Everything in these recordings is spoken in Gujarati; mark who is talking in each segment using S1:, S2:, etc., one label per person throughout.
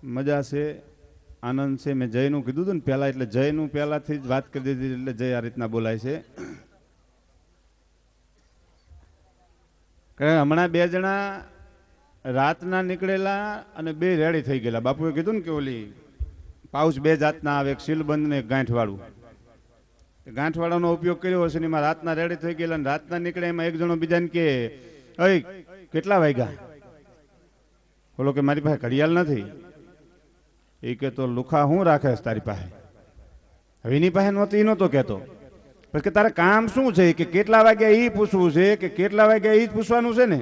S1: મજા છે, આનંદ છે. મેં જયનું કીધું હતું ને પહેલાં, એટલે જયનું પહેલાંથી જ વાત કરી દીધી, એટલે જય આ રીતના બોલાય છે. હમણાં બે જણા રાતના નીકળેલા અને બે રેડી થઈ ગયેલા. બાપુએ કીધું ને કે ઓલી પાઉચ બે જાતના આવે, એક સીલબંધ ને એક ગાંઠવાળું. ગાંઠવાળાનો ઉપયોગ કર્યો હશે ને એમાં રાતના રેડી થઈ ગયેલા, અને રાતના નીકળે એમાં એક જણો બીજાને કે અય કેટલા વાગ્યા? બોલો કે મારી પાસે ઘડિયાળ નથી. એ કે તો લુખા હું રાખે તારી પાસે? હવે એની પાસે નહોતી, એ નહોતો કહેતો. પછી કે તારે કામ શું છે? કે કેટલા વાગ્યા એ પૂછવું છે, કે કેટલા વાગ્યા એ જ પૂછવાનું છે ને?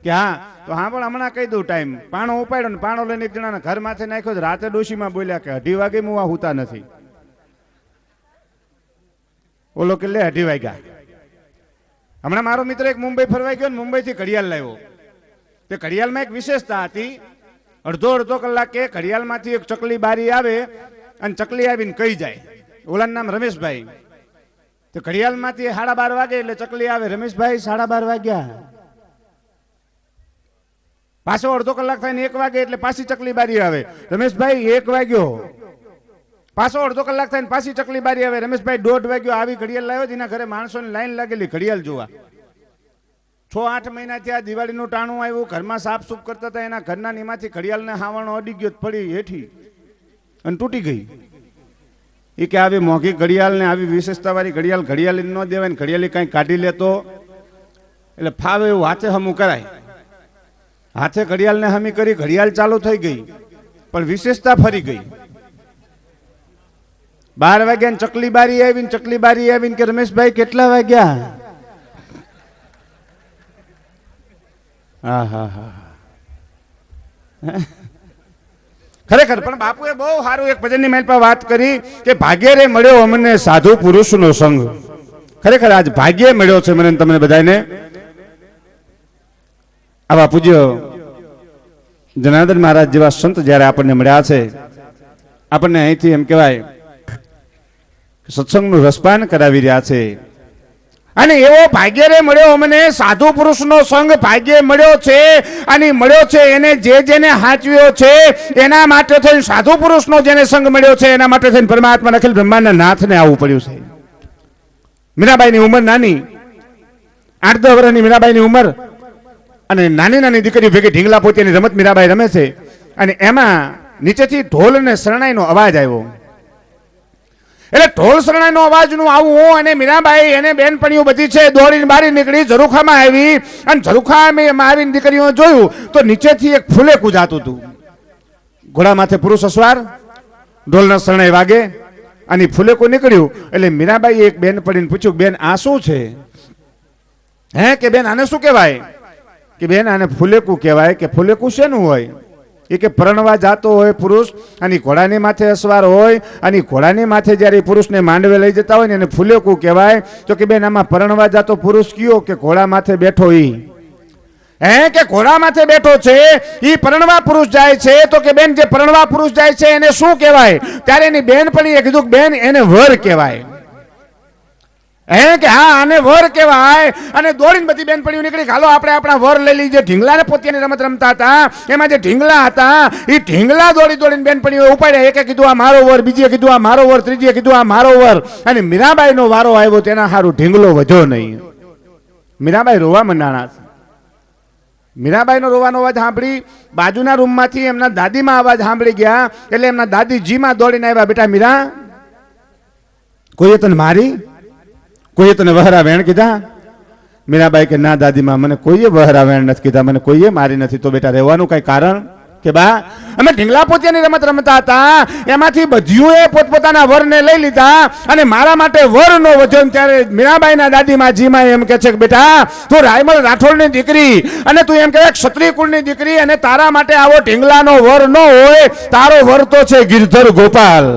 S1: કે હા. તો હા પણ હમણાં કહી દઉં ટાઈમ. પાણો ઉપાડ્યો ને પાણો લઈને એક જણાના ઘર માથે નાખ્યો. રાતે ડોશીમાં બોલ્યા કે 2:30 વાગે હું આ હુતા નથી. ઓલો કે લે 2:30 વાગ્યા. હમણાં મારો મિત્ર એક મુંબઈ ફરવા ગયો ને મુંબઈથી ઘડિયાળ લાવ્યો. તે ઘડિયાળમાં એક વિશેષતા હતી. અડધો કલાકે ઘડિયાળમાંથી એક ચકલી બારી આવે અને ચકલી આવીને કહી જાય. ઓલાનું નામ રમેશભાઈ. તો ઘડિયાળમાંથી 12:30 વાગે એટલે ચકલી આવે, રમેશભાઈ 12:30 વાગ્યા. પાછો અડધો કલાક થાય ને 1 વાગે એટલે પાછી ચકલી બારી આવે, રમેશભાઈ 1 વાગ્યો. પાછો અડધો કલાક થાય ને પાછી ચકલી બારી આવે, રમેશભાઈ 1:30 વાગ્યો. આવી ઘડિયાળ લાવ્યો. એના ઘરે માણસોની લાઈન લાગેલી ઘડિયાળ જોવા. 6-8 મહિના થયા, દિવાળીનું ટાણું આવ્યું, ઘરમાં સાફ સૂફ કરતા હતા. એના ઘરના નીમાંથી ઘડિયાળને હાવણો અડી ગયો, પડી હેઠી અને તૂટી ગઈ. એ કે આવી મોંઘી ઘડિયાળ ને આવી વિશેષતા વાળી ઘડિયાળ ન દેવાય ને ઘડિયાળ કઈ કાઢી લેતો એટલે ફાવે એવું હાથે હમું કરાય. હાથે ઘડિયાળને હમી કરી, ઘડિયાળ ચાલુ થઈ ગઈ પણ વિશેષતા ફરી ગઈ. 12 વાગ્યા ને ચકલી બારી આવીને કે રમેશભાઈ કેટલા વાગ્યા? હા હા હા. ખરેખર પણ બાપુએ બહુ સારું એક ભજનની માઇલ પર વાત કરી કે ભાગ્ય રે મળ્યો અમને સાધુ પુરુષનો સંગ. ખરેખર આજ ભાગ્ય મળ્યો છે મને તમને બધાને. આવા પૂજ્ય જનાર્દન મહારાજ જેવા સંત જ્યારે આપણને મળ્યા છે, આપણને અહીંથી એમ કહેવાય સત્સંગનું રસપાન કરાવી રહ્યા છે. અને એવો ભાગ્ય રે મળ્યો અમને સાધુ પુરુષનો સંગ ભાગ્ય મળ્યો છે. અને મળ્યો છે એને જેને હાચવ્યો છે એના માટે થઈને, સાધુ પુરુષનો જેને સંગ મળ્યો છે એના માટે થઈને પરમાત્મા અખિલ બ્રહ્માંડના નાથને આવવું પડ્યું છે. મીરાબાઈની ઉંમર નાની, 8-10 વર્ષની મીરાબાઈની ઉંમર, અને નાની દીકરીઓ ભેગી ઢીંગલા પોતીની રમત મીરાબાઈ રમે છે. અને એમાં નીચેથી ઢોલ અને શરણાઈનો અવાજ આવ્યો. એટલે ઢોલ શરણાઈનો અવાજનું આવું અને મીરાબાઈ એને બેનપણીઓ બધી છે દોડીને બારી નીકળી, ઝરૂખામાં આવી. અને ઝરૂખામાં આવીને દીકરીઓ જોયું તો નીચેથી એક ફૂલેકું જાતું હતું. ઘોડા માથે પુરુષ અસવાર, ઢોલના શરણાઈ વાગે અને ફૂલેકું નીકળ્યું. એટલે મીરાબાઈએ એક બેનપણીને પૂછ્યું, બેન આ શું છે? હે કે બેન આને શું કહેવાય? કે બેન આને ફૂલેકું કહેવાય. કે ફૂલેકું શેનું હોય? એ કે પરણવા જાતો હોય પુરુષ અને ઘોડાની માથે અસવાર હોય, અને ઘોડાની માથે જ્યારે પુરુષને માંડવે લઈ જતા હોય ને એને ફૂલેકું કહેવાય. તો કે બેન આમાં પરણવા જાતો પુરુષ કયો? કે ઘોડા માથે બેઠો ઈ. હે કે ઘોડા માથે બેઠો છે ઈ પરણવા પુરુષ જાય છે. તો કે બેન જે પરણવા પુરુષ જાય છે એને શું કહેવાય? ત્યારે એની બેનપણીએ કીધું કે બેન એને વર કહેવાય. હે કે હા આને વર કહેવાય. અને દોડીને બધી બેનપણીઓ નીકળી, હાલો આપણે આપણા વર લઈ લઈએ. ઢીંગલાને પોતાની રમત રમતા હતા, એમાં જે ઢીંગલા હતા એ ઢીંગલા દોડીને બેનપણીઓ ઉપાડ્યા. એકે કીધું આ મારો વર, બીજીએ કીધું આ મારો વર, ત્રીજીએ કીધું આ મારો વર. અને મીરાબાઈનો વારો આવ્યો તેના હારું ઢીંગલો વધ્યો નહીં. મીરાબાઈ રોવા મંડાણા. મીરાબાઈનો રોવાનો અવાજ સાંભળી બાજુના રૂમમાંથી એમના દાદીમાં અવાજ સાંભળી ગયા. એટલે એમના દાદી જીમાં દોડીને આવ્યા, બેટા મીરા, કોઈએ તને મારી? કોઈએ તને વહરા વેણ કીધા? મીરાબાઈ કે ના દાદીમાં, મને કોઈએ વહરા વેણ નથી કીધા, મને કોઈએ મારી નથી. તો બેટા રહેવાનું કઈ કારણ? કે બા અમે ઢીંગલા પોતિયાની રમત રમતા હતા, એમાંથી બધીઓએ પોતપોતાના વરને લઈ લીધા અને મારા માટે વર નો વધ્યો. ત્યારે મીરાબાઈના દાદીમાં જીમાં એમ કે છે કે બેટા તું રાયમલ રાઠોડની દીકરી અને તું એમ કહેવાય ક્ષત્રિય કુળની દીકરી, અને તારા માટે આવો ઢીંગલાનો વર ન હોય. તારો વર તો છે ગિરધર ગોપાલ.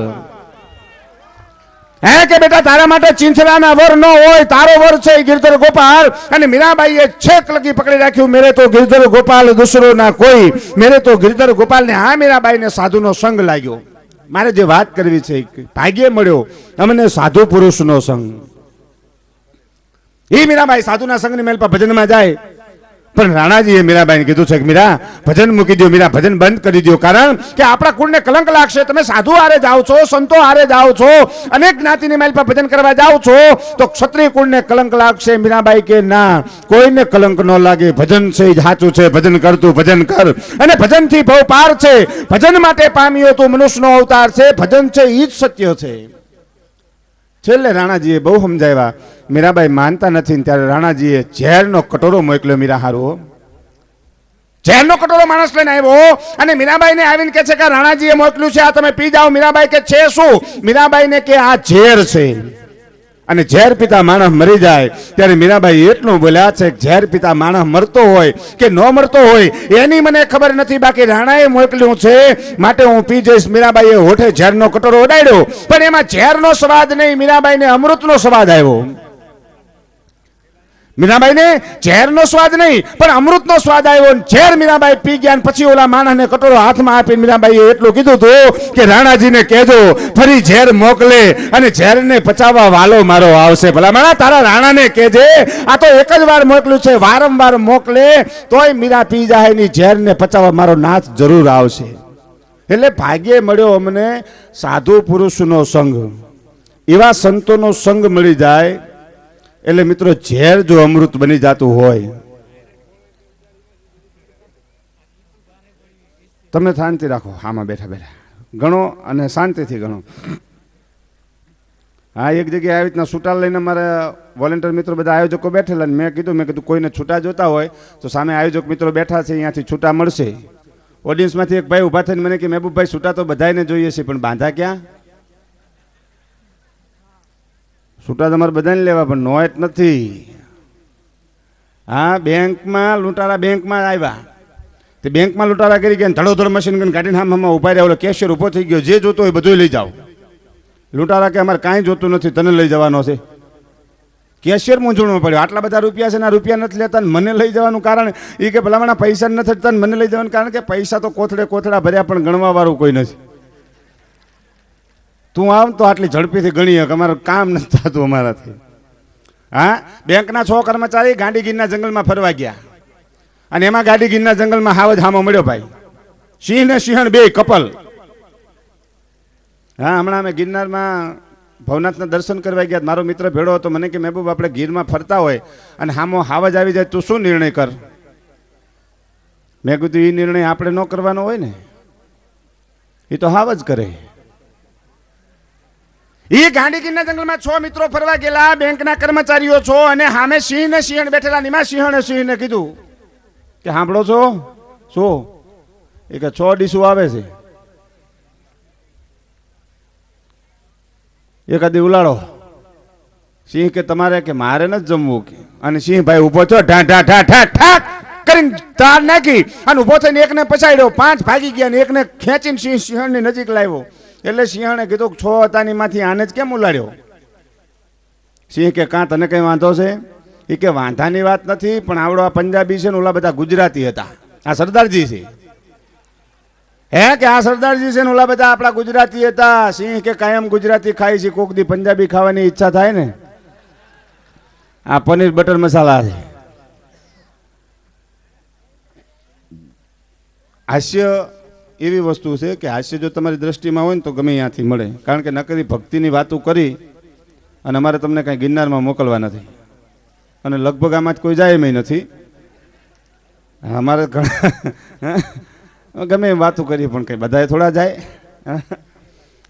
S1: હે કે બેટા તારા માટે ચિંથરાના વર ન હોય, તારો વર છે ગિરધર ગોપાલ. અને મીરાબાઈએ છેક લગી પકડી રાખ્યું, મેરે તો ગિરધર ગોપાલ દુસરો ના કોઈ, મેરે તો ગિરધર ગોપાલ. ને હા મીરાબાઈને સાધુનો સંગ લાગ્યો. મારે જે વાત કરવી છે, ભાગ્ય મળ્યો અમને સાધુ પુરુષનો સંગ. એ મીરાબાઈ સાધુના સંગની મેલ પર ભજનમાં જાય. પણ રાણાજીએ મીરાબાઈને કીધું છે કે મીરા ભજન મૂકી દો, મીરા ભજન બંધ કરી દો, કારણ કે આપણા કુળને કલંક લાગશે. તમે સાધુ હારે જાઓ છો, સંતો હારે જાઓ છો, અનેક જ્ઞાતિની માલ પર ભજન કરવા જાઓ છો તો ક્ષત્રિય કુળને કલંક લાગશે. મીરાબાઈ કે ના, કોઈને કલંક ન લાગે, ભજન છે એ સાચું છે, ભજન કરતું ભજન કર, અને ભજનથી ભવ પાર છે. ભજન માટે પામ્યો તું મનુષ્યનો અવતાર છે, ભજન છે એ જ સત્ય છે. છેલ્લે રાણાજીએ બહુ સમજાવ્યા, મીરાબાઈ માનતા નથી. ત્યારે રાણાજીએ ઝેરનો કટોરો મોકલ્યો મીરા હારો. ઝેરનો કટોરો માણસ લઈને આવ્યો અને મીરાબાઈને આવીને કહે છે કે રાણાજીએ મોકલ્યું છે, આ તમે પી જાઓ. મીરાબાઈ કે છે શું? મીરાબાઈને કે આ ઝેર છે, અને ઝેર પીતા માણસ મરી જાય. ત્યારે મીરાબાઈ એટલું બોલ્યા છે કે ઝેર પીતા માણસ મરતો હોય કે ન મરતો હોય એની મને ખબર નથી, બાકી રાણાએ મોકલ્યું છે માટે હું પી જઈશ. મીરાબાઈએ હોઠે ઝેરનો કટોરો ઉડાડ્યો, પણ એમાં ઝેરનો સ્વાદ નહીં, મીરાબાઈને અમૃતનો સ્વાદ આવ્યો. મીરાબાઈને ઝેરનો સ્વાદ નહીં પણ અમૃતનો સ્વાદ આવ્યો. ઝેર મીરાબાઈ પી ગયા. પછી ઓલા માણસને કટોરો હાથમાં આપીને મીરાબાઈએ એટલું કીધું હતું કે રાણાજીને કહેજો ફરી ઝેર મોકલે અને ઝેરને પચાવવા વાલો મારો આવશે. ભલા માણા તારા રાણાને કહેજે, આ તો એક જ વાર મોકલ્યું છે, વારંવાર મોકલે તોય મીરા પી જાય ની ઝેરને પચાવવા મારો નાથ જરૂર આવશે. એટલે ભાગ્યે મળ્યો અમને સાધુ પુરુષનો સંગ. એવા સંતોનો સંગ મળી જાય એટલે મિત્રો ઝેર જો અમૃત બની જતું હોય. તમે શાંતિ રાખો, આમાં બેઠા બેઠા ગણો અને શાંતિથી ગણો. હા, એક જગ્યાએ આવી રીતના છૂટા લઈને મારા વોલેન્ટિયર મિત્રો બધા આયોજકો બેઠેલા, મેં કીધું કોઈને છૂટા જોતા હોય તો સામે આયોજક મિત્રો બેઠા છે, અહીંયાથી છૂટા મળશે. ઓડિયન્સમાંથી એક ભાઈ ઊભા થઈને મને કે મહેબૂબભાઈ છૂટા તો બધાને જોઈએ છે, પણ બાંધા ક્યાં? છૂટા તમારે બધાને લેવા, પણ નોટ નથી. હા, બેંકમાં લૂંટારા બેંકમાં આવ્યા, તે બેંકમાં લૂંટારા કરી ગયા, ધડોધડ મશીન કરીને ગાડીને હામાં ઊભા રહ્યા. ઓલો કેશિયર ઊભો થઈ ગયો, જે જોતો હોય બધું લઈ જાઓ. લૂંટારા કે અમારે કાંઈ જોતું નથી, તને લઈ જવાનો છે. કેશિયર મૂંઝવણમાં પડ્યો, આટલા બધા રૂપિયા છે ને આ રૂપિયા નથી લેતા, મને લઈ જવાનું કારણ એ કે ભલામણા પૈસા નથી થતા, મને લઈ જવાનું કારણ કે પૈસા તો કોથળા ભર્યા પણ ગણવા વાળું કોઈ નથી. તું આમ તો આટલી ઝડપીથી ગણી કે અમારું કામ નથી થતું અમારાથી. હા, બેંકના 6 કર્મચારી ગાંડીગીરના જંગલમાં ફરવા ગયા અને એમાં ગાંડીગીરના જંગલમાં હાવજ હામો મળ્યો ભાઈ, સિંહ ને સિંહણ બે કપલ. હા, હમણાં અમે ગિરનારમાં ભવનાથના દર્શન કરવા ગયા, મારો મિત્ર ભેળો હતો. મને કે મહેબૂબ આપણે ગીરમાં ફરતા હોય અને હામો હાવજ આવી જાય તું શું નિર્ણય કર? મેં કીધું એ નિર્ણય આપણે ન કરવાનો હોય ને, એ તો હાવજ કરે. એ ગાંડીગીરના જંગલમાં 6 મિત્રો ફરવા ગયેલા, બેંકના કર્મચારીઓ છો, અને સામે સિંહ ને સિંહણ બેઠેલા. નિમા સિંહણે સિંહને કીધું કે સાંભળો છો શું? એ કે 6 ડીશું આવે છે, એકાદી ઉલાડો. સિંહ કે તમારે કે મારે નથી જમવું કે. અને સિંહ ભાઈ ઉભો થયો, ઢા ઢા ઢા ઢા ઠાક કરીને તાર નાખી અને ઉભો થઈને એકને પછાડ્યો. 5 ભાગી ગયા ને એકને ખેંચીને સિંહ સિંહણની નજીક લાવ્યો. એટલે સિંહણે કીધું 6 હતાની માંથી આને જ કેમ ઉલાડ્યો? સિંહ કે કાં તને કઈ વાંધો છે? એ કે વાંધાની વાત નથી, પણ આવડો આ પંજાબી છે ને ઓલા બધા ગુજરાતી હતા, આ સરદારજી છે. હે કે આ સરદારજી છે ને ઓલા બધા આપણા ગુજરાતી હતા. સિંહ કે કાયમ ગુજરાતી ખાય છે, કોક દી પંજાબી ખાવાની ઈચ્છા થાય ને. આ પનીર બટર મસાલા છે. હાસ્ય એવી વસ્તુ છે કે હાસ્ય જો તમારી દ્રષ્ટિમાં હોય ને તો ગમે ત્યાંથી મળે. કારણ કે નકરી ભક્તિની વાતો કરી અને અમારે તમને કાંઈ ગિરનારમાં મોકલવા નથી, અને લગભગ આમાં જ કોઈ જાય એમ નથી. અમારે ગમે એમ વાતો કરીએ પણ કંઈ બધાએ થોડા જાય.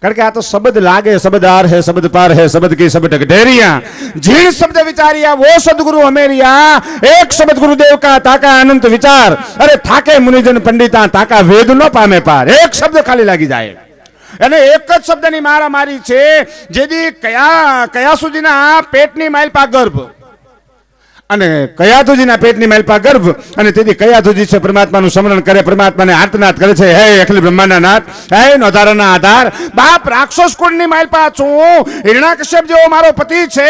S1: કારણ કે આ તો શબ્દ લાગે, શબ્દ આર હે, શબ્દ પાર હે, શબ્દ કી શબ્દ ઢેરિયા, જીણ શબ્દ વિચારિયા વો સદગુરુ અમેરિયા, એક શબ્દ ગુરુદેવ કા તાકા અનંત વિચાર, અરે થાકે મુનિજન પંડિતા તાકા વેદ નો પામે પાર. એક શબ્દ ખાલી લાગી જાય અને એક જ શબ્દની મારામારી છે. જેથી કયા સુધીના પેટની માઇલ પા ગર્ભ અને કયાધુજીના પેટની માલપા ગર્ભ, અને તેથી કયાધુજી છે પરમાત્માનું સ્મરણ કરે, પરમાત્માને આર્તનાદ કરે છે, હે અખિલ બ્રહ્માંડના નાથ, હે નોધારાના આધાર. બાપ રાક્ષસ કુળની માલપા છું, હિરણાકશ્યપ જેવો મારો પતિ છે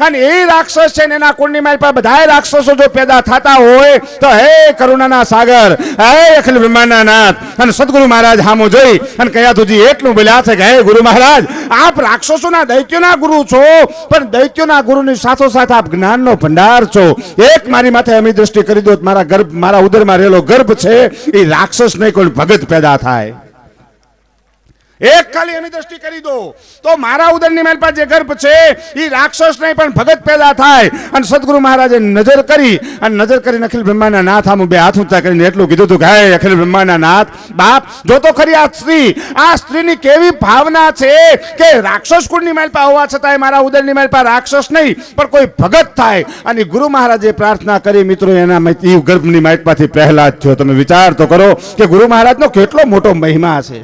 S1: અને એ રાક્ષસ છે ને એના કુળની માલપા બધાય રાક્ષસો જો પેદા થતા હોય તો હે કરુણાના સાગર, હે અખિલ બ્રહ્માંડના નાથ. અને સદગુરુ મહારાજ હામો જોઈ અને કયાધુજી એટલું બોલ્યા છે કે હે ગુરુ મહારાજ, આપ રાક્ષસોના દૈત્યોના ગુરુ છો, પણ દૈત્યોના ગુરુની સાથોસાથ આપ જ્ઞાનનો ભંડાર છો. દો, એક મારી માથે અમી દ્રષ્ટિ કરી દો, મારા ઉદરમાં રહેલો ગર્ભ છે એ રાક્ષસ નહીં કોઈ ભગત પેદા થાય. એક ખાલી એની દ્રષ્ટિ કરી દો તો મારા ઉદરની માલપા જે ગર્ભ છે એ રાક્ષસ નહીં પણ ભગત પેદા થાય. અને સદગુરુ મહારાજે નજર કરીને અખિલ બ્રહ્માંડના નાથ આમ બે હાથ ઊંચા કરીને એટલું કીધું હતું કે હે અખિલ બ્રહ્માંડના નાથ બાપ, જો તો ખરી આ સ્ત્રીની કેવી ભાવના છે કે રાક્ષસ કુળની માલપા હોવા છતાંય મારા ઉદરની માલપા રાક્ષસ નહીં પણ કોઈ ભગત થાય. અને ગુરુ મહારાજે પ્રાર્થના કરી મિત્રો એના ગર્ભની માલપાથી પ્રહલાદ થયો. તમે વિચાર તો કરો કે ગુરુ મહારાજનો કેટલો મોટો મહિમા છે.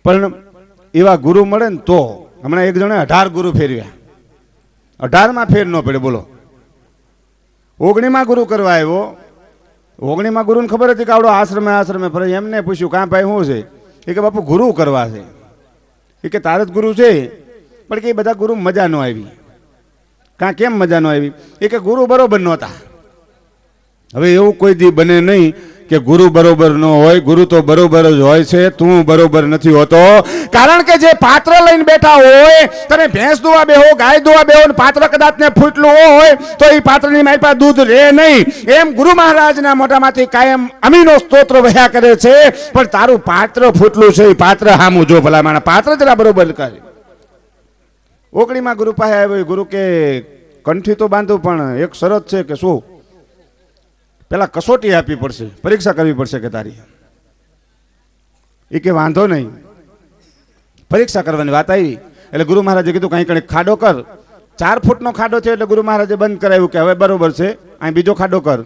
S1: પણ એવા ગુરુ મળે ને તો હમણાં એક જણે 18 ગુરુ ફેરવ્યા, 18માં ફેર ન પડે બોલો. 19માં ગુરુ કરવા આવ્યો, 19માં ગુરુને ખબર હતી કે આવડો આશ્રમે ફરે. એમને પૂછ્યું કાં ભાઈ શું છે? એ કે બાપુ ગુરુ કરવા છે. એ કે તારે જ ગુરુ છે પણ કે બધા ગુરુ મજા ન આવી. કાં કેમ મજા ન આવી? એ કે ગુરુ બરોબર નહોતા. હવે એવું કોઈ દી બને નહીં કે ગુરુ બરોબર ન હોય, ગુરુ તો બરોબર જ હોય છે. તું બરોબર નથી હોતો, કારણ કે જે પાત્ર લઈને બેઠા હોય, તમે ભેંસ દોવા બેહો, ગાય દોવા બેહો, પાત્ર કદાચ ને ફૂટલું હોય તો એ પાત્રની માલપા દૂધ રહે નહીં. એમ ગુરુ મહારાજના મોઢામાંથી કાયમ અમીનો સ્તોત્ર વહ્યા કરે છે. પણ તારું પાત્ર ફૂટલું છે, એ પાત્ર હામું જો ભલા માણા, પાત્ર જરા બરોબર કરે. 19માં ગુરુ પાસે આવ્યો. ગુરુ કે કંઠી તો બાંધું પણ એક શરત છે. કે શું? પેલા કસોટી આપવી પડશે, પરીક્ષા કરવી પડશે કે તારી. એ કે વાંધો નહીં, પરીક્ષા કરવાની વાત આવી. એટલે ગુરુ મહારાજે કીધું કંઈક ખાડો કર. 4 ફૂટનો ખાડો છે એટલે ગુરુ મહારાજે બંધ કરાવ્યું કે હવે બરોબર છે, અહીં બીજો ખાડો કર.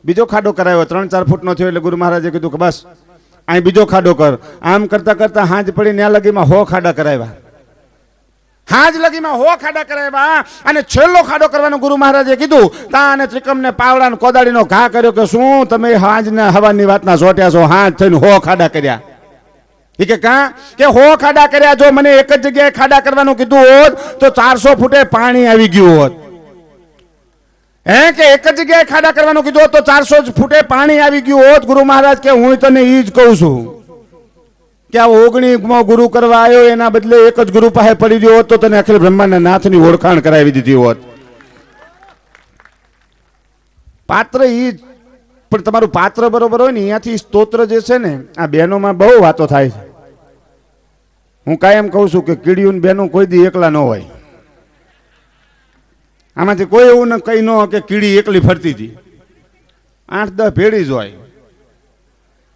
S1: બીજો ખાડો કરાવ્યો. 3-4 ફૂટનો થયો એટલે ગુરુ મહારાજે કીધું કે બસ અહીં બીજો ખાડો કર. આમ કરતા કરતા હાંજ પડી ત્યાં લગીમાં 100 ખાડા કરાવ્યા. હાજ લગીમાં 100 ખાડા કરાવ્યા. અને છેલ્લો ખાડો કરવાનું ગુરુ મહારાજે કીધું. તા અને ત્રિકમને પાવડા ને કોદાળીનો ઘા કર્યો કે શું તમે હાજના હવાની વાતના સોટ્યા છો? હાજ થઈને 100 ખાડા કર્યા. એ કે કાં કે 100 ખાડા કર્યા. જો મને એક જ જગ્યાએ ખાડા કરવાનું કીધું હોત તો 400 ફૂટે પાણી આવી ગયું હોત. કે એક જ જગ્યાએ ખાડા કરવાનું કીધું હોત તો 400 ફૂટે પાણી આવી ગયું હોત. ગુરુ મહારાજ કે હું તને ઈ જ કહું છું કે આ 19માં ગુરુ કરવા આવ્યો એના બદલે એક જ ગુરુ પાસે પડી ગયો હોત તો તને અખિલ બ્રહ્માંડના નાથની ઓળખાણ કરાવી દીધી હોત. પાત્ર ઈ પણ તમારું પાત્ર બરોબર હોય ને અહીંયાથી સ્તોત્ર જે છે ને, આ બહેનોમાં બહુ વાતો થાય છે. હું કાયમ કહું છું કે કીડીયું બહેનો કોઈ દી એકલા ન હોય. આમાંથી કોઈ એવું કઈ ન હોય કે કીડી એકલી ફરતી હતી. 8-10 ભેળી જ હોય.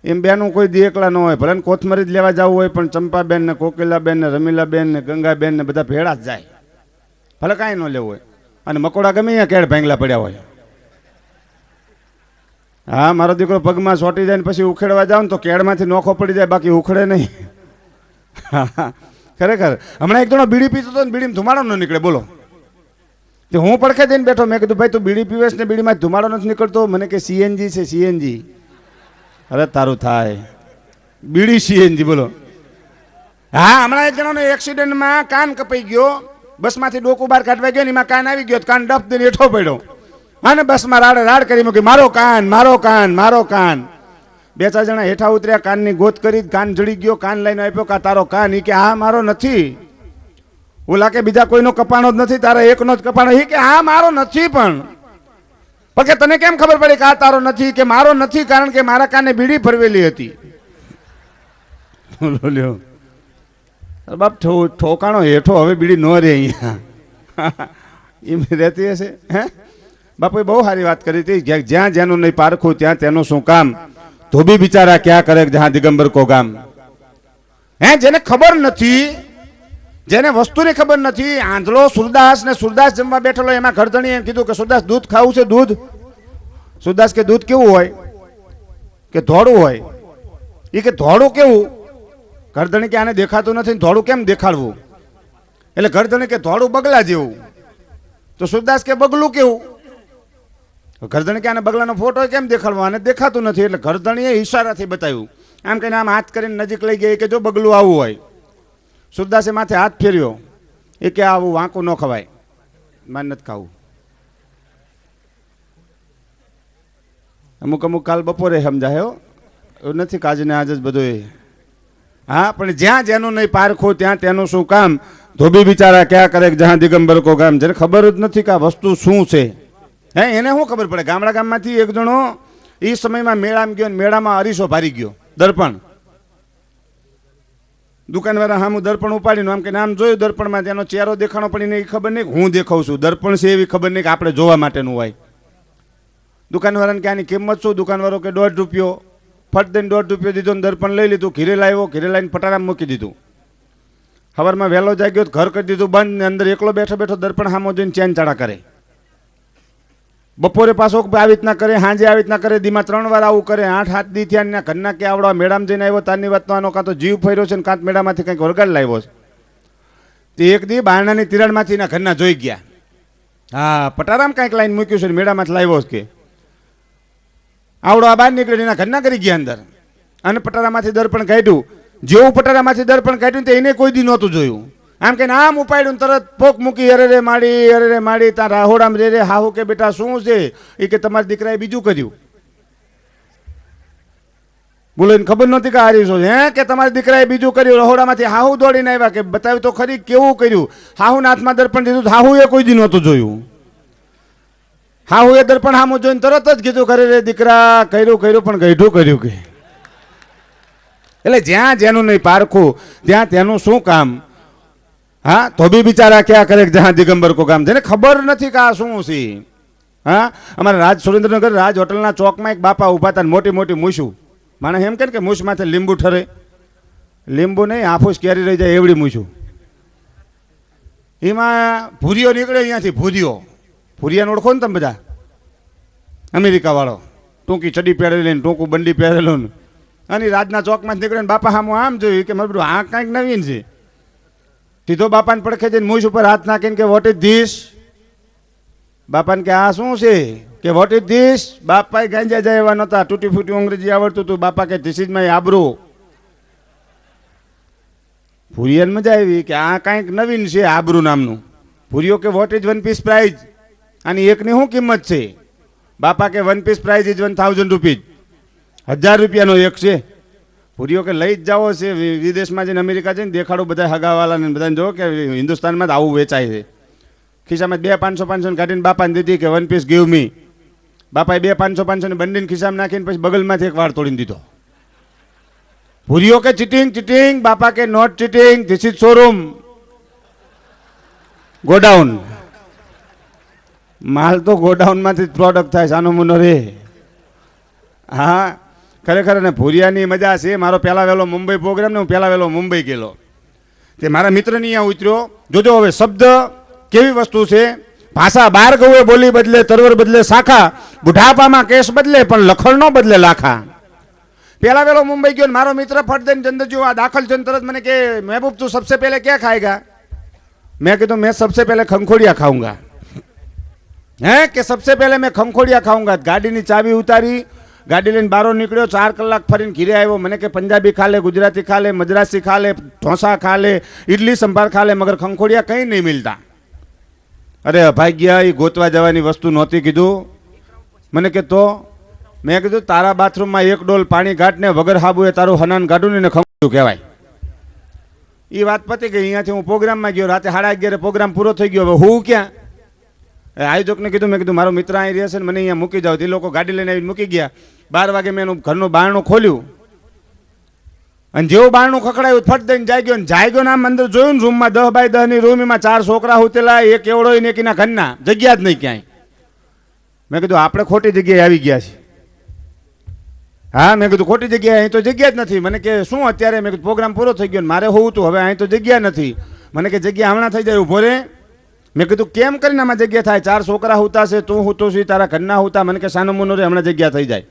S1: એમ બેનું કોઈ દી એકલા ન હોય. ભલે કોથમરી જ લેવા જવું હોય પણ ચંપાબેન ને કોકિલાબેન ને રમીલાબેન ને ગંગાબેન ને બધા ભેળા જ જાય. ભલે કાંઈ ન લેવું હોય. અને મકોડા ગમે અહીંયા કેળ ભાંગલા પડ્યા હોય. હા, મારો દીકરો પગમાં ચોંટી જાય ને પછી ઉખેડવા જાવ ને તો કેળમાંથી નોખો પડી જાય, બાકી ઉખડે નહીં. ખરેખર હમણાં એક જણો બીડી પીતો હતો ને બીડીમાં ધુમાડો ન નીકળે. બોલો, તો હું પડખે જઈને બેઠો. મેં કીધું ભાઈ તું બીડી પીવેશ ને બીડીમાં ધુમાડો નથી નીકળતો? મને કે સીએનજી છે સીએનજી. અરે તારું થાય બીડી સીએનજી. બોલો. હા, હમણાં એક જણાનો એક્સિડન્ટમાં કાન કપાઈ ગયો. બસમાંથી ડોકું બહાર કાઢવા ગયો ને એમાં કાન આવી ગયો. કાન ડફ દઈને હેઠો પડ્યો અને બસમાં રાડ કરી મૂકી, મારો કાન મારો કાન મારો કાન. 2-4 જણા હેઠા ઉતર્યા, કાનની ગોત કરી, કાન જડી ગયો. કાન લઈને આપ્યો કે તારો કાન? એ કે હા મારો નથી. ઓલા કે બીજા કોઈનો કપાણો જ નથી, તારા એકનો જ કપાણો. એ કે હા મારો નથી. પણ કે તને કેમ ખબર પડી કે આ તારો નથી? કે મારો નથી કારણ કે મારા કાને બીડી ફરવેલી હતી. બાપ ઠોકાણો હેઠો હવે બીડી ન રે અહીંયા એમ રહેતી હશે. હે બાપુએ બહુ સારી વાત કરી હતી. જ્યાં જેનું નહીં પારખું ત્યાં તેનું શું કામ. ધોબી બિચારા ક્યાં કરે જ્યાં દિગંબર કો ગામ. જેને ખબર નથી, જેને વસ્તુની ખબર નથી. આંધળો સુરદાસ ને સુરદાસ જમવા બેઠેલો, એમાં ઘરધણી એમ કીધું કે સુરદાસ દૂધ ખાવું છે? દૂધ? સુરદાસ કે દૂધ કેવું હોય? કે ધોળું હોય. એ કે ધોળું કેવું? ઘરધણી કે આને દેખાતું નથી, ધોળું કેમ દેખાડવું? એટલે ઘરધણી કે ધોળું બગલા જેવું. તો સુરદાસ કે બગલું કેવું? ઘરધણી કે આને બગલાનો ફોટો કેમ દેખાડવો? આને દેખાતું નથી. એટલે ઘરધણીએ ઈશારાથી બતાવ્યું. આમ કહીને આમ હાથ કરીને નજીક લઈ ગયા કે જો બગલું આવું હોય. સુરદાસે માથે હાથ ફેર્યો. એ કે આવું વાંકું ન ખવાય, મારે નથી ખાવું. અમુક કાલ બપોરે સમજાયો, એવું નથી કાજને આજ જ બધું. હા, પણ જ્યાં જેનું નહીં પારખું ત્યાં તેનું શું કામ. ધોબી બિચારા ક્યાં કરે જહાં દિગંબર કો ગામ, જેને ખબર જ નથી કે આ વસ્તુ શું છે. હે એને શું ખબર પડે? ગામડા ગામમાંથી એક જણો એ સમયમાં મેળામાં ગયો, મેળામાં અરીસો ભારી ગયો, દર્પણ. દુકાનવાળા સામું દર્પણ ઉપાડીને આમ કે નામ જોયું દર્પણમાં, તેનો ચહેરો દેખાણો પડીને એ ખબર નહીં હું દેખાઉં છું, દર્પણ છે એવી ખબર નહીં કે આપણે જોવા માટેનું હોય. દુકાનવાળાને કે આની કિંમત શું? દુકાનવાળો કે 1.5 રૂપિયો. ફટ દઈને 1.5 રૂપિયો દીધો ને દર્પણ લઈ લીધું, ઘીરે લાવ્યો, ઘીરે લાવીને પટારામાં મૂકી દીધું. સવારમાં વહેલો જાગ્યો, ઘર કરી દીધું બંધ, ને અંદર એકલો બેઠો બેઠો દર્પણ સામો જોઈને ચેન ચાળા કરે. બપોરે પાછો આવી રીતના કરે, સાંજે આવી રીતના કરે, દીમાં 3 વાર આવું કરે. 8-7 દી થયા ઘરના કે આવડો મેળામાં જઈને આવ્યો, તારની વાતનો આનો કાં તો જીવ ફર્યો છે ને કાં મેળામાંથી કંઈક વરગાડ લાવ્યો છે. તે એક દી બારણાની તિરાડમાંથી એના ઘરના જોઈ ગયા, હા પટારામાં કાંઈક લાઈન મૂક્યું છે, મેળામાંથી લાવ્યો છે કે આવડો આ બહાર નીકળીને એના ઘરના કરી ગયા અંદર, અને પટારામાંથી દર્પણ કાઢ્યું. જેવું પટારામાંથી દર્પણ કાઢ્યું તો એને કોઈ દી નહોતું જોયું. આમ કે આમ ઉપાડ્યું તરત પોક મૂકી, અરે રે માડી ત્યાં રાહોડામાં રે હાહુ કે બેટા શું છે? એ કે તમારા દીકરાએ બીજું કર્યું. બોલો એને ખબર નહોતી કે હારી શું હે કે તમારા દીકરાએ બીજું કર્યું. રહોડામાંથી હાહુ દોડીને આવ્યા કે બતાવ્યું તો ખરી કેવું કર્યું. હાહુના હાથમાં દર્પણ દીધું, હાહુએ કોઈ દી નહોતું જોયું. હાહુએ દર્પણ સામું જોઈને તરત જ કીધું કરે રે દીકરા કર્યું પણ ગઈઢું કર્યું કે. એટલે જ્યાં જેનું નહીં પારખું ત્યાં તેનું શું કામ. હા ધોબી બિચારા ક્યાં કરે જહાં દિગંબર કો ગામ, જેને ખબર નથી કે આ શું છે. હા અમારા રાજ સુરેન્દ્રનગર રાજ હોટલના ચોકમાં એક બાપા ઊભા હતા, મોટી મોટી મૂછું. માણસ એમ કે મૂછ માથે લીંબુ ઠરે, લીંબુ નહીં આફૂસ કેરી રહી જાય એવડી મૂછું. એમાં ભૂરીઓ નીકળે અહીંયાથી, ભૂરિયાને ઓળખો ને તમે બધા? અમેરિકા વાળો ટૂંકી ચડી પહેરેલી ને ટૂંકું બંડી પહેરેલું ને, અને રાજના ચોકમાં નીકળે ને બાપા સામું આમ જોયું કે મારું આ કાંઈક નવીન છે. સીધો બાપાને પડખે જઈને મૂછ ઉપર હાથ નાખીને કે વોટ ઇઝ ધીસ? બાપાને કે આ શું છે? કે વોટ ઇઝ ધીસ? બાપાએ ગાંજા જાય એવા નહોતા, તૂટી ફૂટી અંગ્રેજી આવડતું હતું. બાપા કે ધીસ ઇઝ માય આબરૂ. ભૂરિયાને મજા આવી કે આ કાંઈક નવીન છે આબરૂ નામનું. ભૂરિયો કે વોટ ઇઝ 1 પીસ પ્રાઇઝ? આની એકની શું કિંમત છે? બાપા કે 1 પીસ પ્રાઇઝ ઇઝ 1000 રૂપીઝ, 1000 રૂપિયાનો એક છે. ભૂરિયો કે લઈ જ જાઓ છે વિદેશમાં જઈને, અમેરિકા જઈને દેખાડો બધા હગાવાલાને બધાને જો કે હિન્દુસ્તાનમાં જ આવું વેચાય છે. ખિસ્સામાં 2 500 કાઢીને બાપાને દીધી કે 1 પીસ ગીવ મી. બાપાએ 2 500 બંધીને ખિસ્સામાં નાખીને પછી બગલમાંથી એક વાળ તોડીને દીધો. ભૂરિયો કે ચીટિંગ. બાપા કે not cheating, this is showroom, godown. માલ તો ગોડાઉનમાંથી જ પ્રોડક્ટ થાય, સાનો મુનો રે. હા ખરેખર ને ભૂરિયાની મજા છે. મારો પહેલા વહેલો મુંબઈ પ્રોગ્રામ ને હું પહેલા વહેલો મુંબઈ ગયેલો, તે મારા મિત્રની અહીંયા ઉતર્યો. જોજો હવે શબ્દ કેવી વસ્તુ છે. ભાષા બાર ગૌએ બોલી બદલે, તરવર બદલે શાખા, બુઢાપામાં કેસ બદલે પણ લખણ નો બદલે લાખા. પહેલા વહેલો મુંબઈ ગયો, મારો મિત્ર ફટ દઈને ચંદ્રજી આ દાખલ છે, તરત મને કે મહેબૂબ તું સબસે પહેલે ક્યાં ખાएगा? મેં કીધું मैं सबसे पहले खमखोड़िया खाऊंगा. હે કે સબસે પહેલે મેં ખમખોડિયા ખાऊंगा. ગાડીની ચાવી ઉતારી, ગાડી લઈને બારો નીકળ્યો, 4 કલાક ફરીને ઘીરે આવ્યો. મને કે પંજાબી ખા લે, ગુજરાતી ખા લે, મદ્રાસી ખા લે, ઢોસા ખા લે, ઇડલી સંભાર ખા લે, મગર ખમખોડિયા કંઈ નહીં મિલતા. અરે અભાગ્યા, એ ગોતવા જવાની વસ્તુ નહોતી. કીધું મને કે તો મેં કીધું તારા બાથરૂમમાં 1 ડોલ પાણી ઘાટ ને વગર હાબુએ તારું હનાન કાઢું ને ખમખોડિયું કહેવાય. એ વાત પતી ગઈ. અહીંયાથી હું પ્રોગ્રામમાં ગયો, રાતે 11:30 પ્રોગ્રામ પૂરો થઈ ગયો. હવે હું ક્યાં? આયોજકને કીધું, મેં કીધું મારો મિત્ર અહીં રહે છે ને મને અહીંયા મૂકી જાવ. એ લોકો ગાડી લઈને આવીને મૂકી ગયા. 12 વાગે મેં એનું ઘરનું બારણું ખોલ્યું, અને જેવું બારણું ખખડાયું ફટ દઈને જાગ્યો ને આમ અંદર જોયું ને રૂમમાં 10 બાય 10 ની રૂમ, એમાં 4 છોકરા હુતેલા, એક એવડો ને એક એના ઘરના, જગ્યા જ નહીં ક્યાંય. મેં કીધું આપણે ખોટી જગ્યાએ આવી ગયા છીએ. હા મેં કીધું ખોટી જગ્યાએ, અહીં તો જગ્યા જ નથી. મને કે શું અત્યારે? મેં કીધું પ્રોગ્રામ પૂરો થઈ ગયો ને મારે હોવું હતું, હવે અહીં તો જગ્યા નથી. મને કે જગ્યા હમણાં થઈ જાય, ઉભો રે. મેં કીધું કેમ કરીને આમાં જગ્યા થાય? 4 છોકરા હુતા છે, તું હુતો છે, તારા ઘરના હુતા. મને કે સાનો મુનો રે, હમણાં જગ્યા થઈ જાય.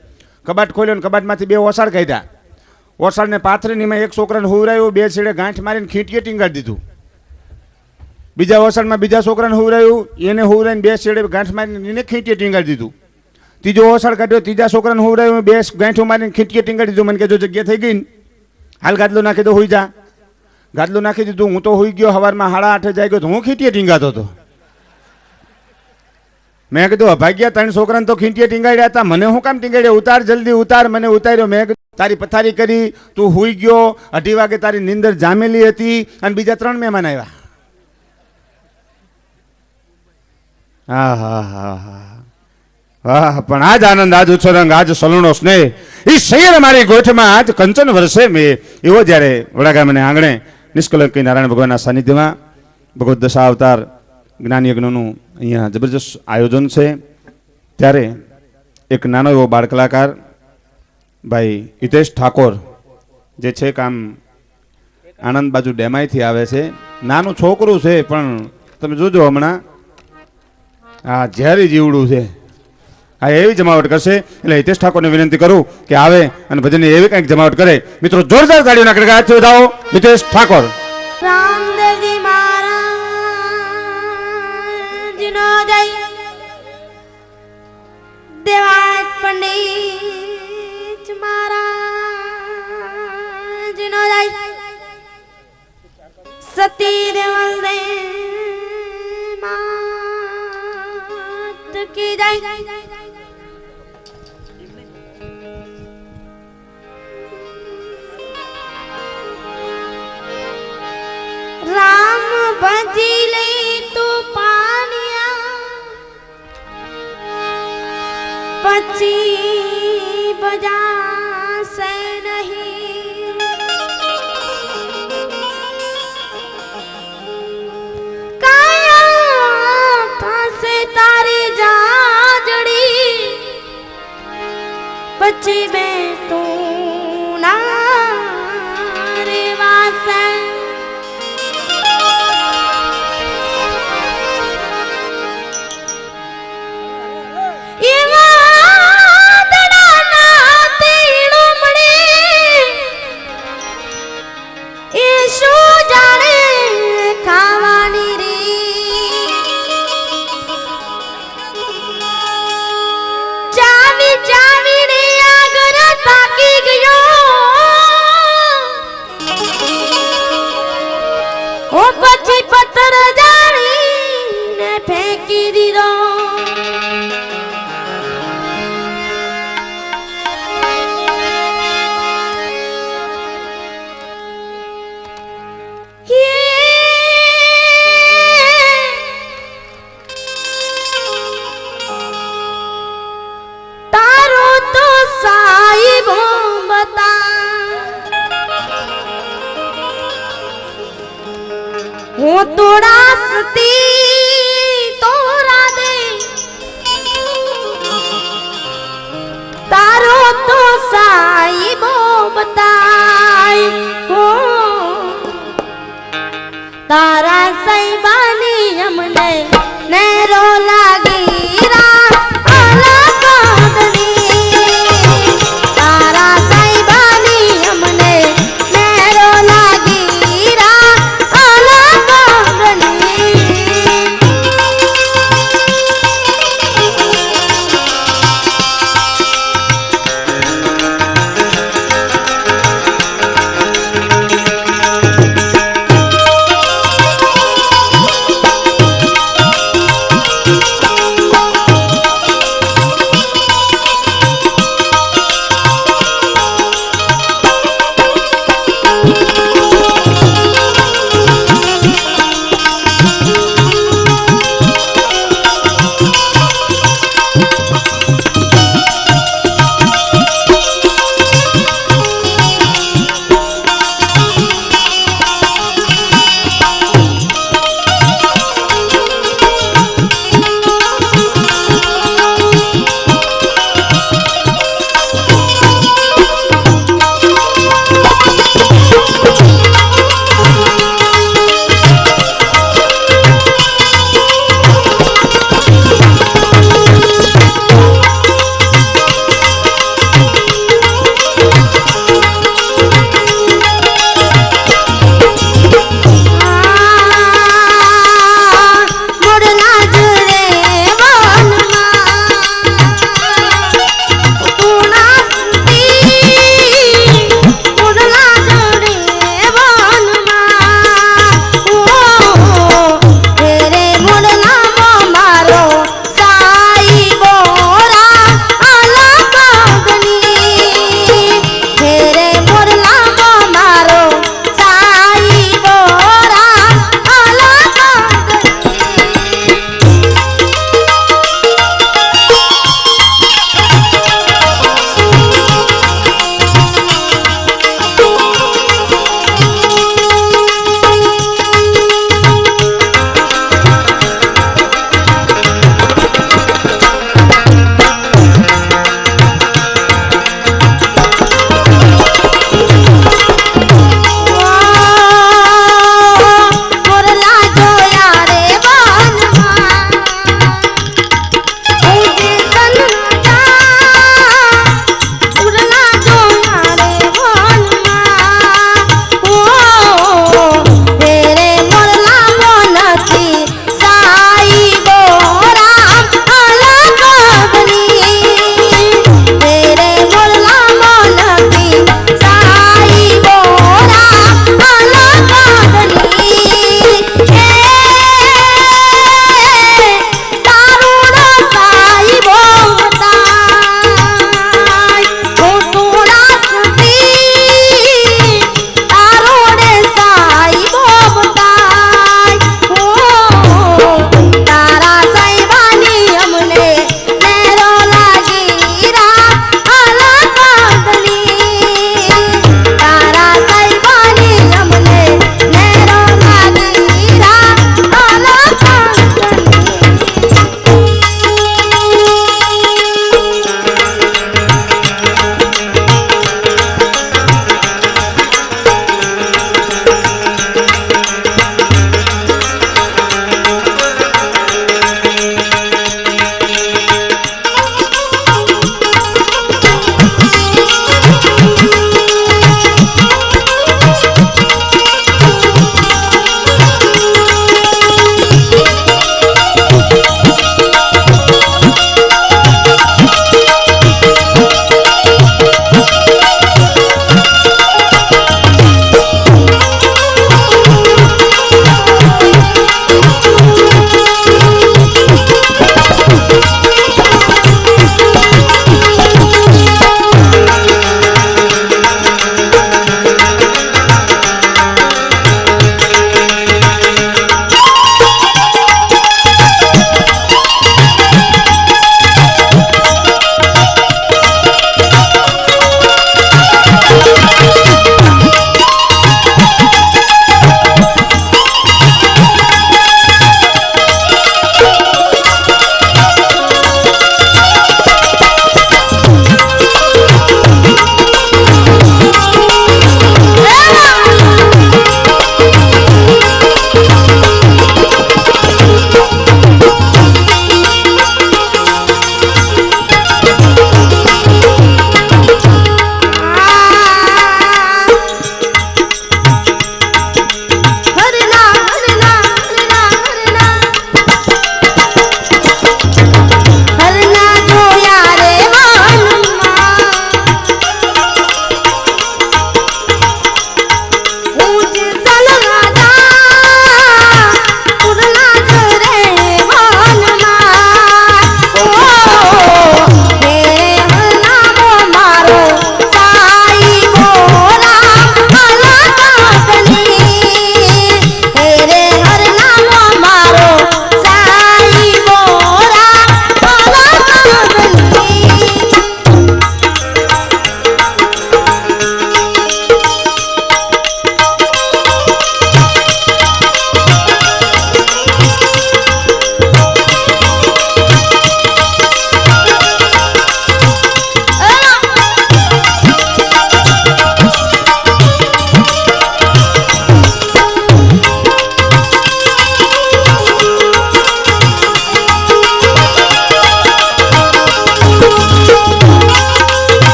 S1: કબાટ ખોલ્યો ને કબાટમાંથી 2 ઓસાડ કાઢ્યા. ઓસાડને પાથરીને એમાં એક છોકરાને હુવરાયું, 2 છેડે ગાંઠ મારીને ખીંટીએ ટીંગાડી દીધું. બીજા ઓસાડમાં બીજા છોકરાને હુવરાયું, એને હુવરાઈને 2 છેડે ગાંઠ મારીને એને ખીંટીએ ટીંગાડી દીધું. ત્રીજો ઓસાડ કાઢ્યો, ત્રીજા છોકરાને હુવરાયું, 2 ગાંઠો મારીને ખીંટીએ ટીંગાડી દીધું. મને કે જો જગ્યા થઈ ગઈ ને હાલ ગાદલો નાખી દો, હુઈ જા. ગાદલું નાખી દીધું. હું તો હુઈ ગયો. સવારમાં 8:30 જાગ્યો તો હું ખીંટીએ ટીંગાતો હતો. મેં કીધું અભાગ્યા, 3 છોકરાને તો ખીંટીએ ટીંગાડ્યા હતા, મને શું કામ ટીંગાડ્યા? ઉતાર જલ્દી ઉતાર. મને ઉતાર્યો. મેં કીધું તારી પથારી કરી, તું હુઈ ગયો. 2:30 વાગે તારી નીંદર જામેલી હતી, અને બીજા 3 મહેમાન આવ્યા. હા હા હા હા વાહ પણ આજ આનંદ આજ ઉત્સરંગ આજ સલૂણો સ્નેહ એ શૈર મારી ગોઠમાં આજ કંચન વર્ષે મેં એવો જ્યારે વડાગામને આંગણે નિષ્કલંક નારાયણ ભગવાનના સાનિધ્યમાં ભગવત દશા અવતાર જ્ઞાન યજ્ઞનું અહીંયા જબરજસ્ત આયોજન છે ત્યારે એક નાનો એવો બાળ કલાકાર ભાઈ હિતેશ ઠાકોર જે છે કામ આણંદ બાજુ ડેમાઈથી આવે છે નાનું છોકરું છે પણ તમે જોજો હમણાં હા ઝેરી જીવડું છે આ એવી જમાવટ કરશે એટલે હિતેશ ઠાકોરને વિનંતી કરું કે આવે અને ભજનની એવી કંઈક જમાવટ કરે મિત્રો જોરદાર તાળીઓના ગડગડાટથી વધાવો હિતેશ ઠાકોર
S2: રામદેવજી મહારાજનો જય દેવાજ પંડિત મહારાજનો જય સતી દેવલ દે માત કી જય राम बजिले तो पानिया पची बजा से नहीं काया फांसे तारी जाजड़ी पची में तू ना रे वासे પછી પથ્થર જાણીને ફેંકી દીધો તારો તો સાહેબો બતા હું તોડા સતી તોરા દે તારો તો સાઈબો બતાય હો તારા સાઈબાની અમને નેરો લાગી રા આલા કાદની તારા સાઈબાની અમને નેરો લાગી રા આલા કાદની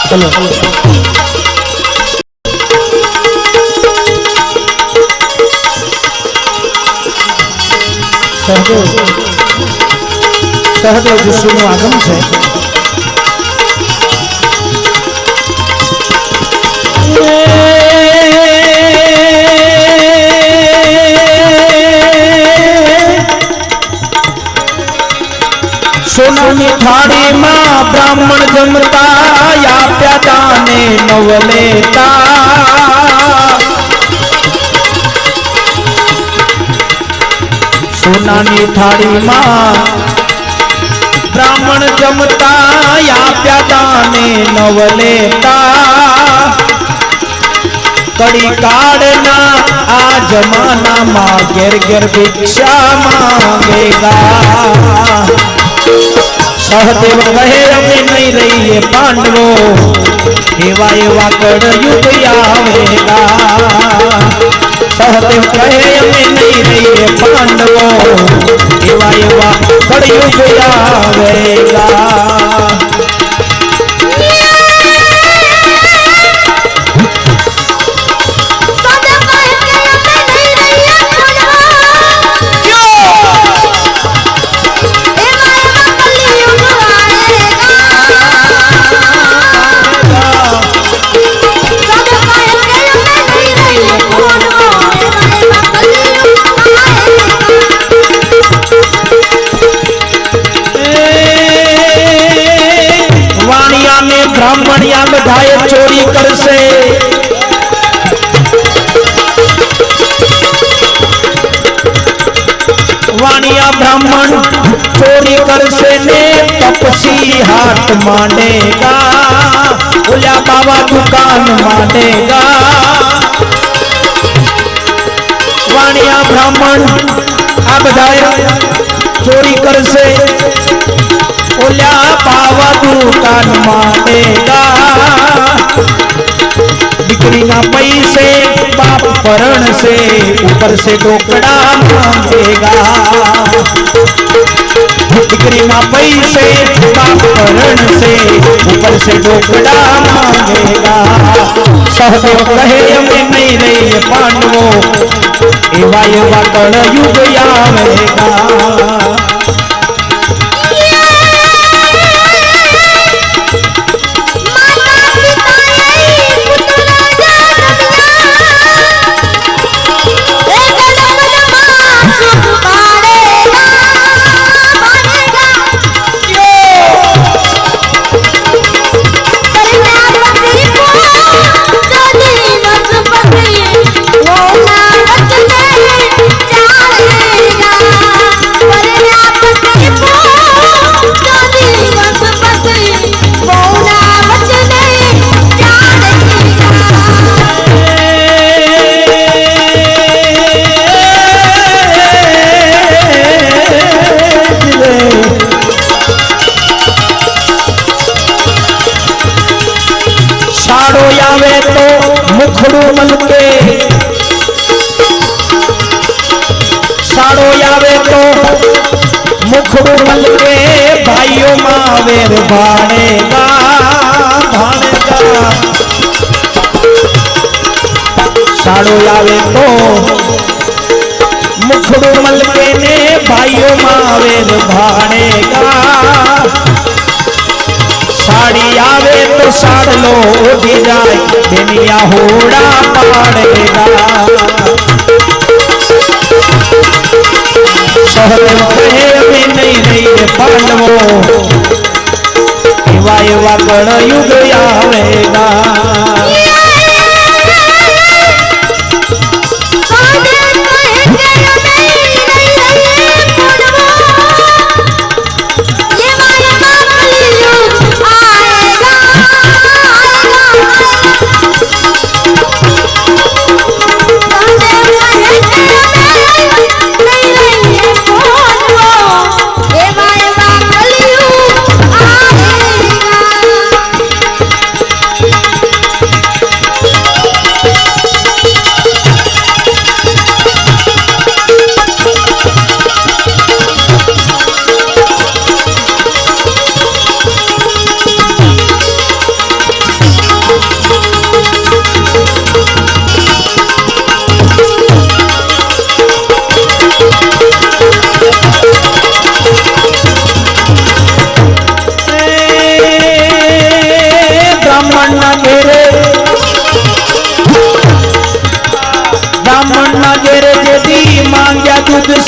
S3: चलो सहदेव सहदेव ऋषिનું આગમ છે સોનાની થાળીમાં બ્રાહ્મણ જમતા આપ્યા દાને નવલેતા સોનાની થાળીમાં બ્રાહ્મણ જમતા આપ્યા દાને નવલેતા કડી કાળના આ જમાનામાં ઘેર ઘેર ભિક્ષા માંગેગા सहदेव कहे अमे नहीं रहिए पांडवो एवा एवा कड़युग आवेगा सहदेव कहे अमे नहीं रहिए पांडवो एवा एवा कड़युग आवेगा ब्राह्मणिया बधाए चोरी करसे वाणिया ब्राह्मण चोरी करसे ने तपसी हाथ मानेगा बोलिया बाबा दुकान मानेगा वाणिया ब्राह्मण आ बधाए चोरी करसे बोलिया बाबा दुकान मानेगा दिकरी ना पैसे बाप परण से ऊपर से टोकड़ा मांगेगा दिकरी ना पैसे बाप परण से ऊपर से टोकड़ा मांगेगा सहदेव कहे हमें नहीं रही पांडवो एवा एवा कलयुग आवेगा आवे तो मुखड़ू मनके साड़ो आवे तो मुखड़ू के भाइयों मावेर भाड़ेगा भाड़ेगा साड़ो आवे तो मुखड़ू के ने भाइयों मावेर भाड़ेगा साड़ी आवे तो साड़ लो उठी जाए बेनिया होड़ा पाड़ेगा सहदेव कहे अभी नहीं रही पांडवो एवा एवा कण युग आवेगा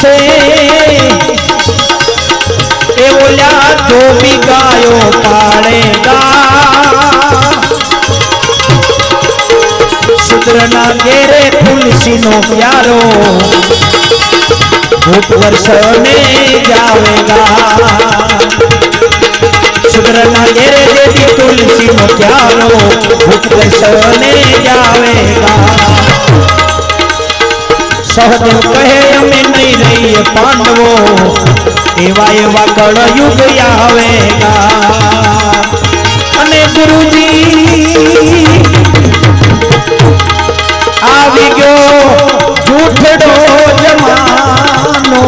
S3: से ए बोल्या तो भी गायो पाड़ेगा शूद्र ना घेरे तुलसी नो प्यारो भूत वर्ष में जावेगा शूद्र ना घेरे देवी तुलसी नो प्यारो भूत वर्ष में जावेगा सहदेव कहे हमें नहीं रही पांडवो एवा एवा कण युग आवेगा अने गुरुजी आवी गयो झूठड़ो जमानो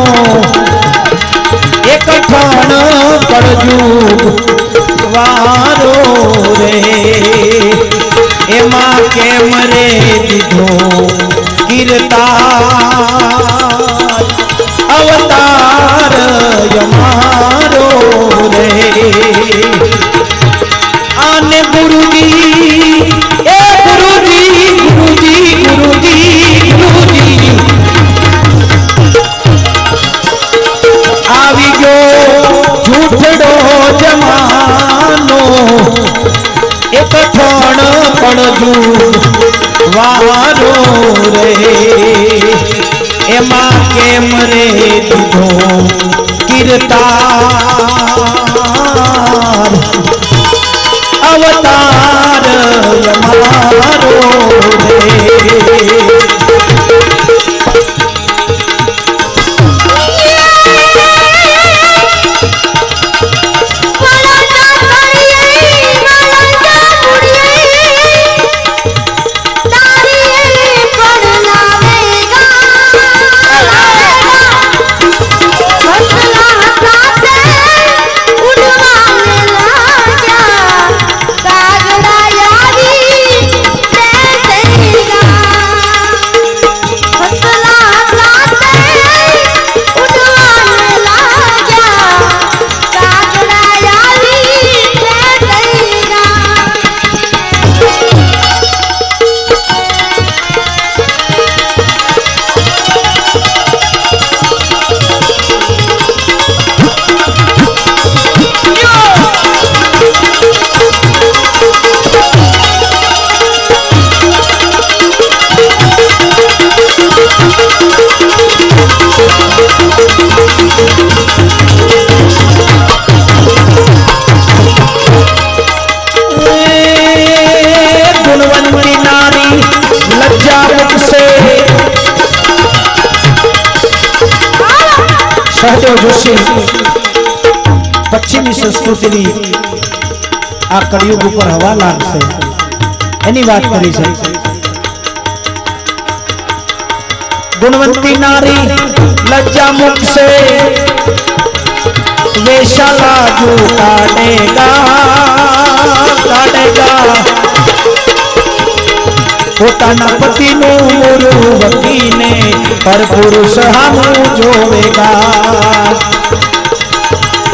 S3: एक ठण कड़जुग वारो रे एमा केम रे दीधो कीर्तार अवतार यमारो रे आने गुरुजी ए गुरुजी गुरुजी गुरुजी गुरुजी आवी गयो झूठड़ो जमानो एक ठण कड़जू वारो रे एमा केम रे दीधो कीर्तार अवतार यमारो रे गुणवंती नारी लज्जा मुख से सहदेव जोशी पश्चिमी संस्कृति आ कलयुग पर हवा लागશે એની વાત કરી છે गुणवंती नारी लज्जा मुख से वेशाला जो काटेगा काटेगा પોતાના પતિનું મોરું વકીને પર પુરુષ હામું જોવેગા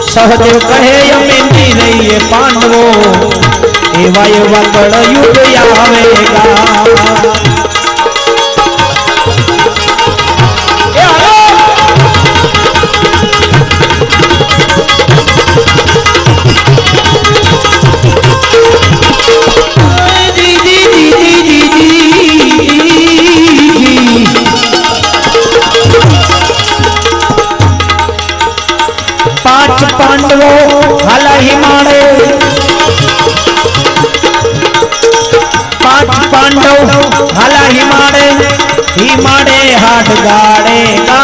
S3: સહદેવ કહે અમે ની રહીએ પાંડવો એવા એવા કળયુગ આવેગા पांच पांडवो हाला हिमाड़े पांच पांडव हाला हिमाड़े हिमाड़े हाथ गाड़ेगा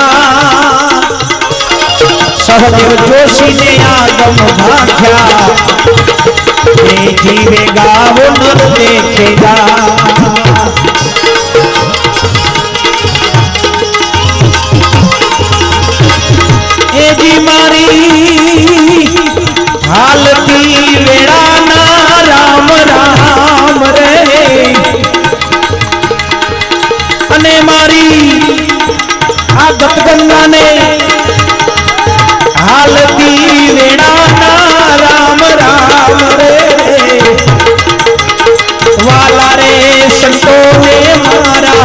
S3: सहदेव जोशी ने आगम भाख्या ये जीवेगा वो नर देखेगा मारी हालती वेड़ाना राम राम रे अने मारी आ गंगा ने हालती वेड़ाना राम राम रे वाला रे संतो ने मारा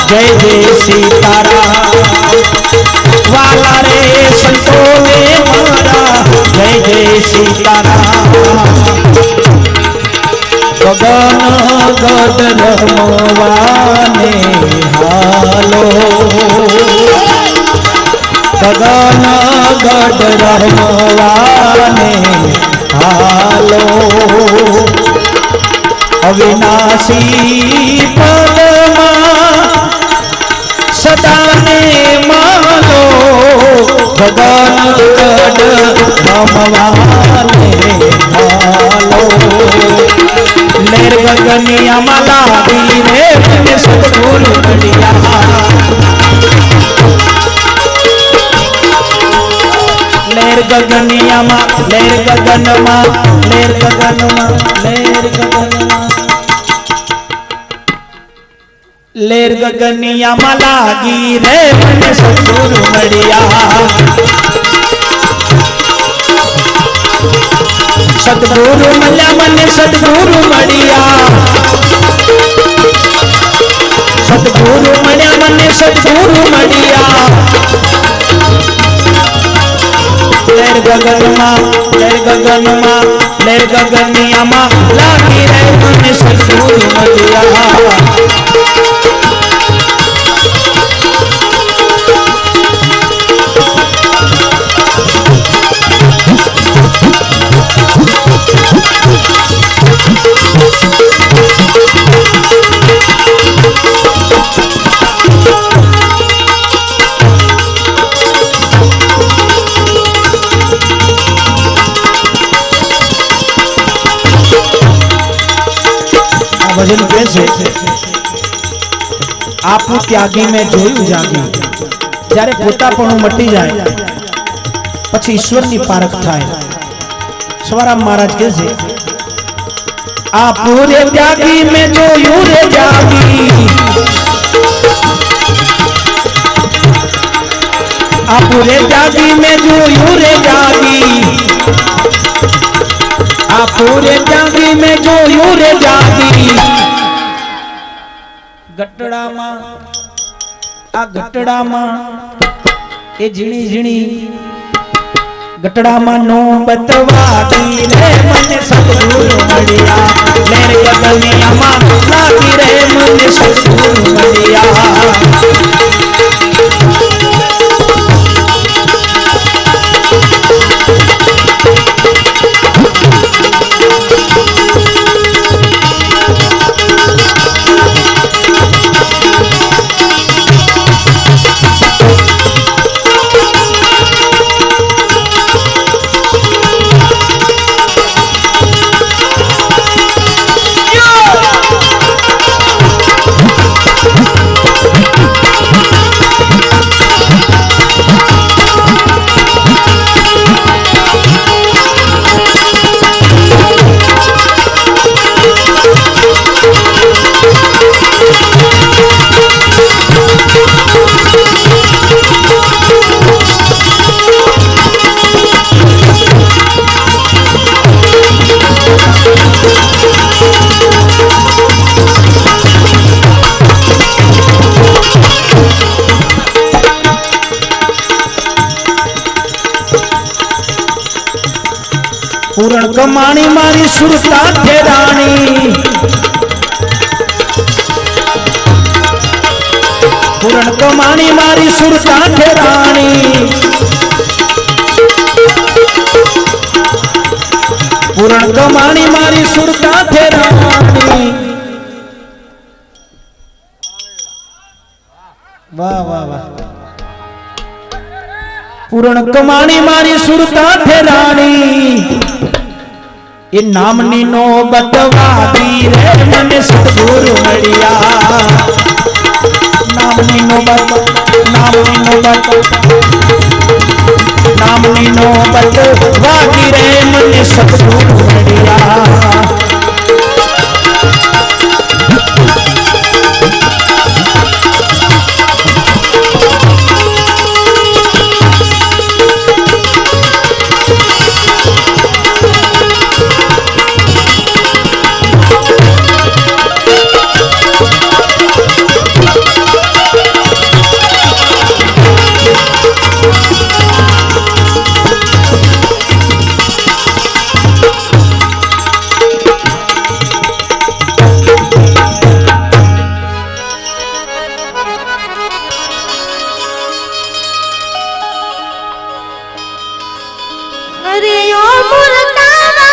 S3: जय जय सीताराम वाला रे संतो ने मारा जय जय सीताराम गगन गद रमवाने हालो गगन गद रमवाने हालो अविनाशी पदमा सदाने मानो गगन गड रमवाने हालो लेर गगनिया माला रे मन सतगुरु बढ़िया लेर गगनिया मा लेर गगन मा लेर गगन मा लेर गगन मा लेर गगनिया मा लागी रे मन सतगुरु बढ़िया सतगुरु मल्या मन सतगुरु बढ़िया सतगुरु मल्या मन सतगुरु बढ़िया लेर गगन मां लेर गगन मां लेर गगनिया मां लागी रे मन सतगुरु बढ़िया भजन कैसे आपू त्यागी में जोयु जागी જ્યારે પોતાપણું મટી જાય પછી ઈશ્વરની પારખ થાય સવારામ મહારાજ કહે છે આપू रे त्यागी में जोयु रे जागी आपू रे त्यागी में जोयु रे जागी आपू रे त्यागी में जोयु रे जागी गटड़ाમાં આ ગટડામાં એ ઝીણી ઝીણી ગટડામાં નો બતવાતી રે મને સતગુરુ મળ્યા લેર ગગનિયામાં લાગી રે મને સતગુરુ મળ્યા कमाणी मारी सुरता थे रानी पूरण कमाणी मारी सुरता थे रानी पूरण कमाणी मारी सुरता थे रानी वाह वाह वाह पूरण कमाणी मारी सुरता थे रानी ये नामनी नो बतवादी रे मने सतगुरु मड़िया नामनी नो बतवादी रे मने सतगुरु मड़िया
S2: अरे ओ मुर्दाबा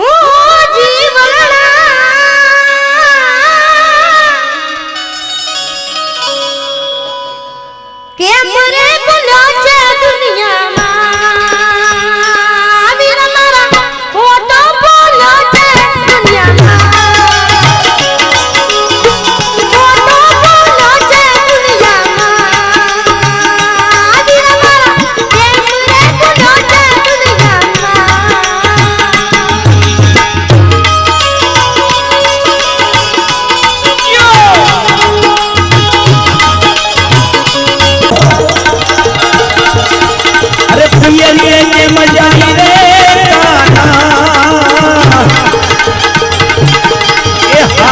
S2: ओ जीवना के मरे बोलो छे दुनिया में वीर मारा ओ तो बोलो छे दुनिया में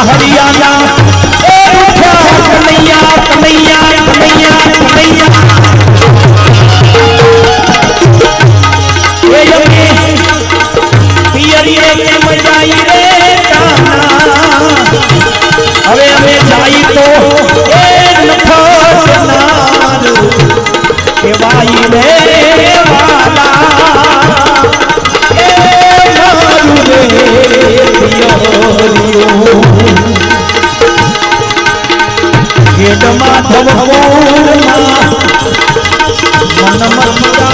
S3: हरियाणा कन्हैया कन्हैया कन्हैया कन्हैया पियरिए के मजाई रे गाना हवे हमें जाई तो ए नथनार के वाई रे वाला ए नारू रे पियो माधव मन मथुरा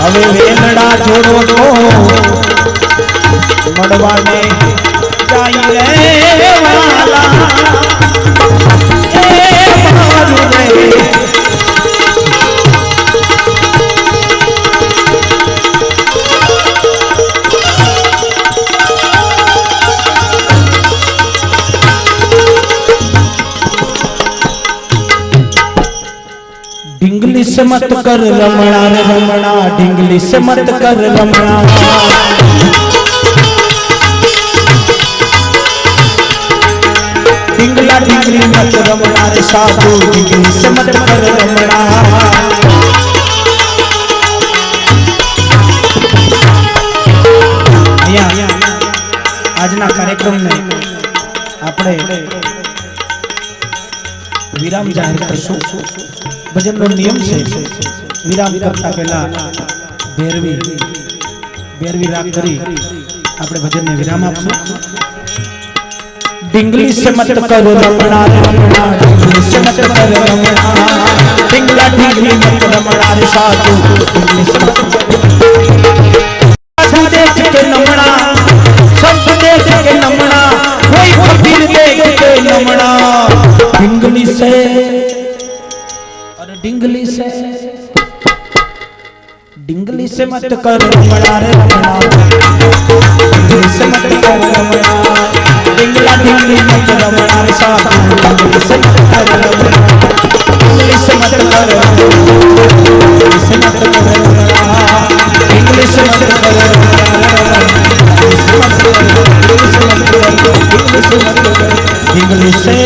S3: હવે વેલડા જોડો તો મળવાને જાય રે વાલા એ મારું રે ढिंगली से मत कर रमणा रे रमणा ढिंगली से मत कर रमणा ढिंगला ढिंगली मत रमणा रे साधु ढिंगली से मत कर रमणा આજના કાર્યક્રમને આપણે વિરામ જાહેર કરશું ભજનનો નિયમ છે વિરામ કરતા પહેલા ભેરવી રાગ કરી આપણે ભજનને વિરામ આપશું ડિંગલી से मत करो रमणा रमणा डिंगली से मत करो रमणा डिंगला डिंगली मत रमणा रे साधु डिंगली से मत देख के नमणा सब देख के नमणा कोई फकीर देख के नमणा डिंगली से ढिंगली से मत कर रमणा रे रमणा ढिंगली से मत कर रमणा ढिंगला ढिंगली मत रमणा रे साधु ढिंगली से मत कर रमणा ढिंगली से मत कर रमणा ढिंगली से मत कर रमणा ढिंगली से मत कर रमणा ढिंगली से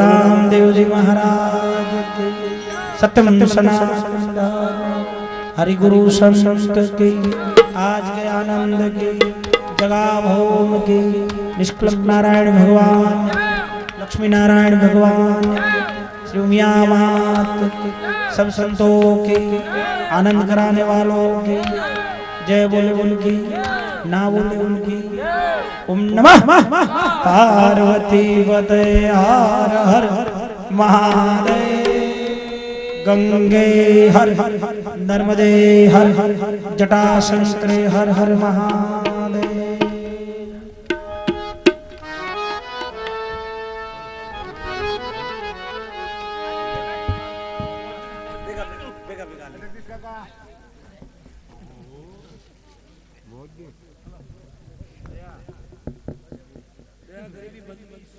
S3: रामदेव जी महाराज की सत्यम सनातन हरि गुरु संत की आज के आनंद की जगा भौम की निष्कलंक नारायण भगवान लक्ष्मी नारायण भगवान श्री उमिया मात सब संतों की आनंद कराने वालों की जय बोले उनकी ना बोले उनकी ओम नमः पार्वती पते हर हर महादेव गंगे हर नर्मदे हर जटाशंकरे हर हर महादेव
S1: ગરીબી